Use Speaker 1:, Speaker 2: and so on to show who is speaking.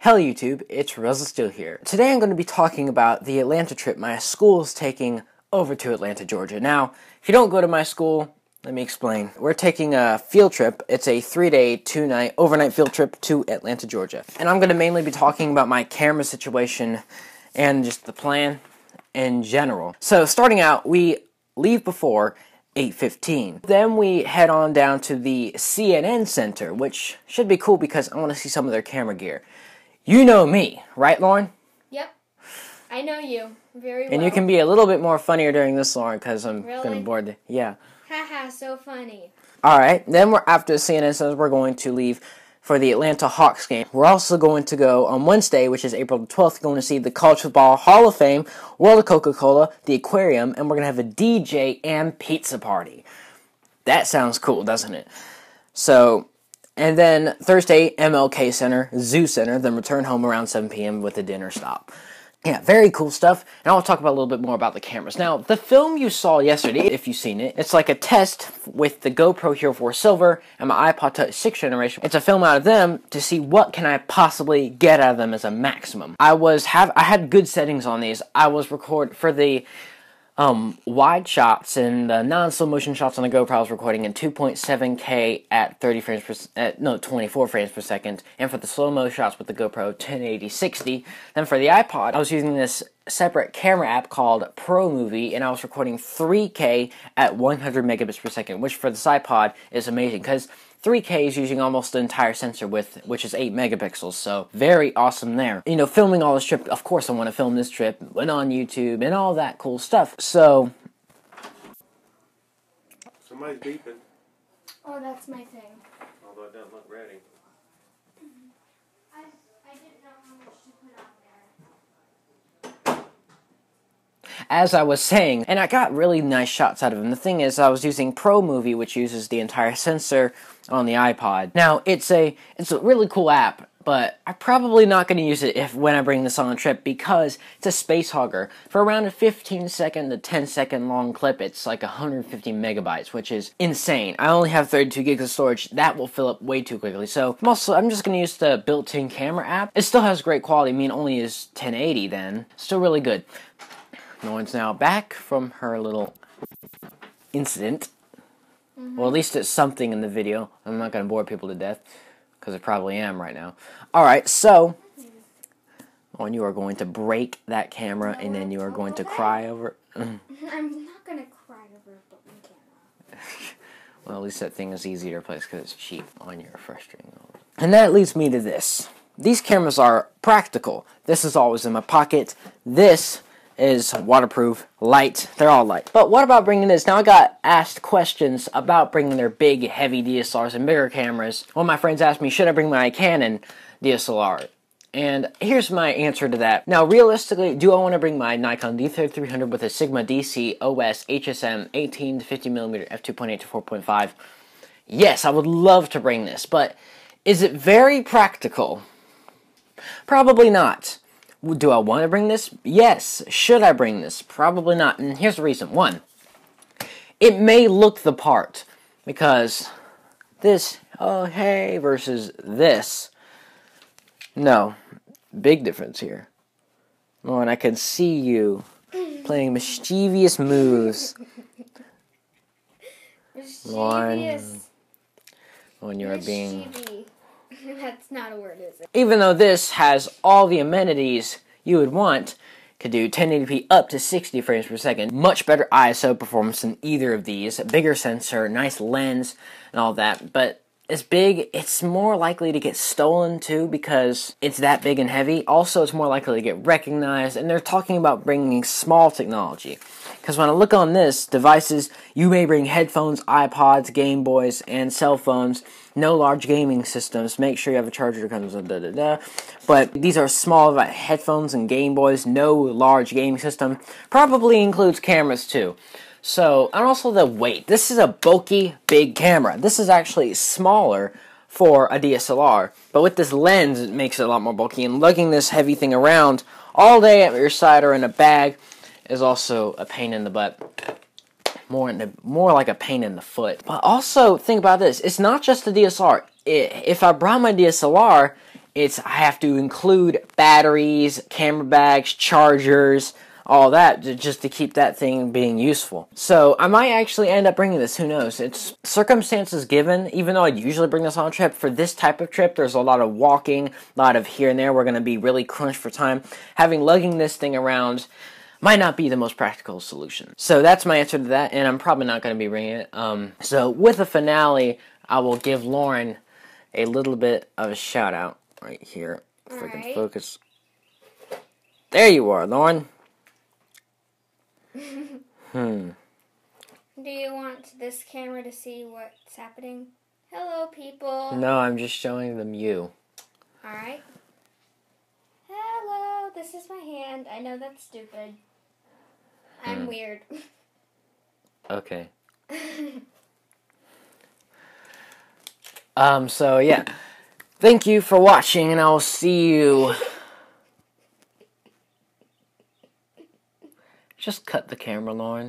Speaker 1: Hello YouTube, it's Russell here. Today I'm going to be talking about the Atlanta trip my school is taking over to Atlanta, Georgia. Now, if you don't go to my school, let me explain. We're taking a field trip. It's a 3-day, 2-night, overnight field trip to Atlanta, Georgia. And I'm going to mainly be talking about my camera situation and just the plan in general. So starting out, we leave before 8:15. Then we head on down to the CNN Center, which should be cool because I want to see some of their camera gear. You know me, right, Lauren?
Speaker 2: Yep. I know you very well.
Speaker 1: And you can be a little bit more funnier during this, Lauren, because I'm
Speaker 2: Really?
Speaker 1: getting bored. Yeah.
Speaker 2: Haha, so funny.
Speaker 1: Alright, then we're after CNN Center, we're going to leave for the Atlanta Hawks game. We're also going to go on Wednesday, which is April the 12th, going to see the College Football Hall of Fame, World of Coca-Cola, the Aquarium, and we're going to have a DJ and pizza party. That sounds cool, doesn't it? So, and then Thursday, MLK Center, Zoo Center, then return home around 7 p.m. with a dinner stop. Yeah, very cool stuff, and I'll talk about a little bit more about the cameras. Now, the film you saw yesterday, if you've seen it, it's like a test with the GoPro Hero 4 Silver and my iPod Touch 6th generation. It's a film out of them to see what can I possibly get out of them as a maximum. I had good settings on these. I was recording for the wide shots and the non-slow motion shots on the GoPro I was recording in 2.7K at 24 frames per second, and for the slow-mo shots with the GoPro 1080-60. Then for the iPod, I was using this separate camera app called ProMovie, and I was recording 3K at 100 megabits per second, which for this iPod is amazing, because 3K is using almost the entire sensor width, which is 8 megapixels, so very awesome there. You know, filming all this trip, of course I want to film this trip, went on YouTube, and all that cool stuff, so...
Speaker 3: Somebody's beeping.
Speaker 2: Oh, that's my thing.
Speaker 3: Although it doesn't look ready.
Speaker 2: I didn't know how much to put on there.
Speaker 1: As I was saying, and I got really nice shots out of them. The thing is, I was using ProMovie, which uses the entire sensor on the iPod. Now, it's a really cool app, but I'm probably not going to use it when I bring this on a trip because it's a space hogger. For around a 15-second to 10-second long clip, it's like 150 megabytes, which is insane. I only have 32 gigs of storage. That will fill up way too quickly. So I'm just going to use the built-in camera app. It still has great quality. I mean, it only is 1080 then. Still really good. Lauren's now back from her little incident. Well, at least it's something in the video. I'm not going to bore people to death, because I probably am right now. Alright, so, Lauren, you are going to break that camera, and then you are going to cry over...
Speaker 2: I'm not going to cry over a broken camera.
Speaker 1: Well, at least that thing is easy to replace, because it's cheap on your frustrating. And that leads me to this. These cameras are practical. This is always in my pocket. This is waterproof, light, they're all light. But what about bringing this? Now I got asked questions about bringing their big, heavy DSLRs and bigger cameras. One of my friends asked me, should I bring my Canon DSLR? And here's my answer to that. Now, realistically, do I want to bring my Nikon D3300 with a Sigma DC OS HSM 18 to 50mm f2.8 to 4.5? Yes, I would love to bring this, but is it very practical? Probably not. Do I want to bring this? Yes. Should I bring this? Probably not. And here's the reason. One, it may look the part, because this, oh hey, versus this. No. Big difference here. Oh, and I can see you playing mischievous moves.
Speaker 2: Mischievous.
Speaker 1: When you are being...
Speaker 2: That's not a word, is it?
Speaker 1: Even though this has all the amenities you would want, could do 1080p up to 60 frames per second. Much better ISO performance than either of these. A bigger sensor, nice lens, and all that. But it's big, it's more likely to get stolen too because it's that big and heavy. Also, it's more likely to get recognized, and they're talking about bringing small technology. Because when I look on this, devices, you may bring headphones, iPods, Game Boys, and cell phones. No large gaming systems. Make sure you have a charger that comes with But these are small headphones and Game Boys. No large gaming system. Probably includes cameras too. So, and also the weight. This is a bulky, big camera. This is actually smaller for a DSLR. But with this lens, it makes it a lot more bulky. And lugging this heavy thing around all day at your side or in a bag is also a pain in the butt. More like a pain in the foot. But also, think about this. It's not just the DSLR. If I brought my DSLR, I have to include batteries, camera bags, chargers, all that, just to keep that thing being useful. So I might actually end up bringing this, who knows. It's circumstances given, even though I'd usually bring this on a trip. For this type of trip, there's a lot of walking, a lot of here and there. We're going to be really crunched for time. Lugging this thing around might not be the most practical solution. So that's my answer to that, and I'm probably not going to be bringing it. So with the finale, I will give Lauren a little bit of a shout out right here. If I can focus. There you are, Lauren.
Speaker 2: Do you want this camera to see what's happening? Hello, people.
Speaker 1: No, I'm just showing them you.
Speaker 2: Alright. Hello, this is my hand. I know that's stupid. I'm weird.
Speaker 1: Okay. So yeah. Thank you for watching, and I will see you. Just cut the camera, Lauren.